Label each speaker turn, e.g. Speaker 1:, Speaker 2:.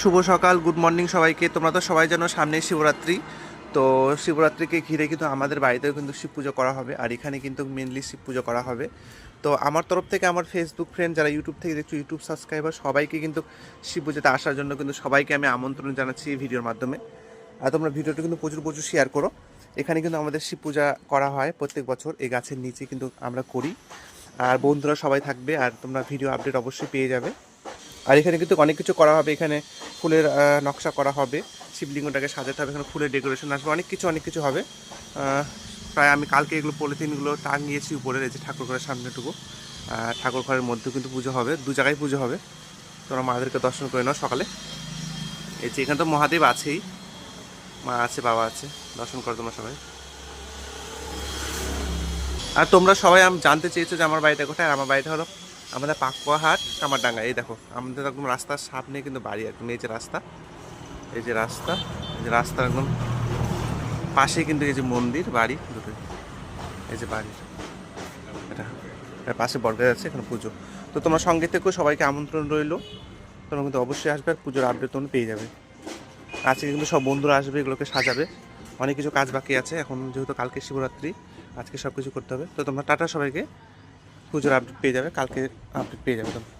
Speaker 1: শুভ সকাল, good morning সবাইকে। তোমরা তো সবাই জানো সামনেই শিবরাত্রি। তো শিবরাত্রিকে ঘিরে কিন্তু আমাদের বাড়িতেও কিন্তু শিব পুজো করা হবে, আর এখানে কিন্তু মেনলি শিব পুজো করা হবে। তো আমার তরফ থেকে আমার ফেসবুক ফ্রেন্ড যারা ইউটিউব থেকে দেখছো, ইউটিউব সাবস্ক্রাইবার সবাইকে কিন্তু শিব পুজোতে আসার জন্য কিন্তু সবাইকে আমি আমন্ত্রণ জানাচ্ছি এই ভিডিওর মাধ্যমে। আর তোমরা ভিডিওটা কিন্তু প্রচুর প্রচুর শেয়ার করো। এখানে কিন্তু আমাদের শিব পূজা করা হয় প্রত্যেক বছর, এই গাছের নিচে কিন্তু আমরা করি। আর বন্ধুরা সবাই থাকবে, আর তোমরা ভিডিও আপডেট অবশ্যই পেয়ে যাবে। আর এখানে কিন্তু অনেক কিছু করা হবে। এখানে ফুলের নকশা করা হবে, শিবলিঙ্গটাকে সাজাতে হবে, এখানে ফুলের ডেকোরেশন আসবে, অনেক কিছু হবে। প্রায় আমি কালকে এগুলো পলিথিনগুলো টাঙিয়েছি উপরে, এই যে ঠাকুর ঘরের সামনেটুকু। ঠাকুর ঘরের মধ্যেও কিন্তু পুজো হবে, দু জায়গায় পুজো হবে। তোমরা মাদেরকে দর্শন করে নাও সকালে। এই যে এখানে তো মহাদেব আছেই, মা আছে, বাবা আছে, দর্শন করো তোমরা সবাই। আর তোমরা সবাই জানতে চেয়েছো যে আমার বাড়িটা কোথায়। আর আমার বাড়িটা হলো আমাদের পাকুয়াহাট কামারডাঙ্গা। এই দেখো আমাদের একদম রাস্তার সামনে কিন্তু বাড়ি, একদম এই যে রাস্তা, এই যে রাস্তা, এই যে রাস্তার একদম পাশেই কিন্তু এই যে মন্দির, বাড়ি দুটো, এই যে বাড়ি এটা, এর পাশে বর্গা আছে, এখানে পুজো। তো তোমরা সঙ্গে থেকেও সবাইকে আমন্ত্রণ রইলো। তোমরা কিন্তু অবশ্যই আসবে, আর পুজোর আপডেট তোমরা পেয়ে যাবে। আজকে কিন্তু সব বন্ধুরা আসবে, এগুলোকে সাজাবে। অনেক কিছু কাজ বাকি আছে এখন, যেহেতু কালকে শিবরাত্রি, আজকে সব কিছু করতে হবে। তো তোমরা টাটা সবাইকে, পুজোর আপডেট পেয়ে যাবে, কালকে আপডেট পেয়ে যাবে তোমরা।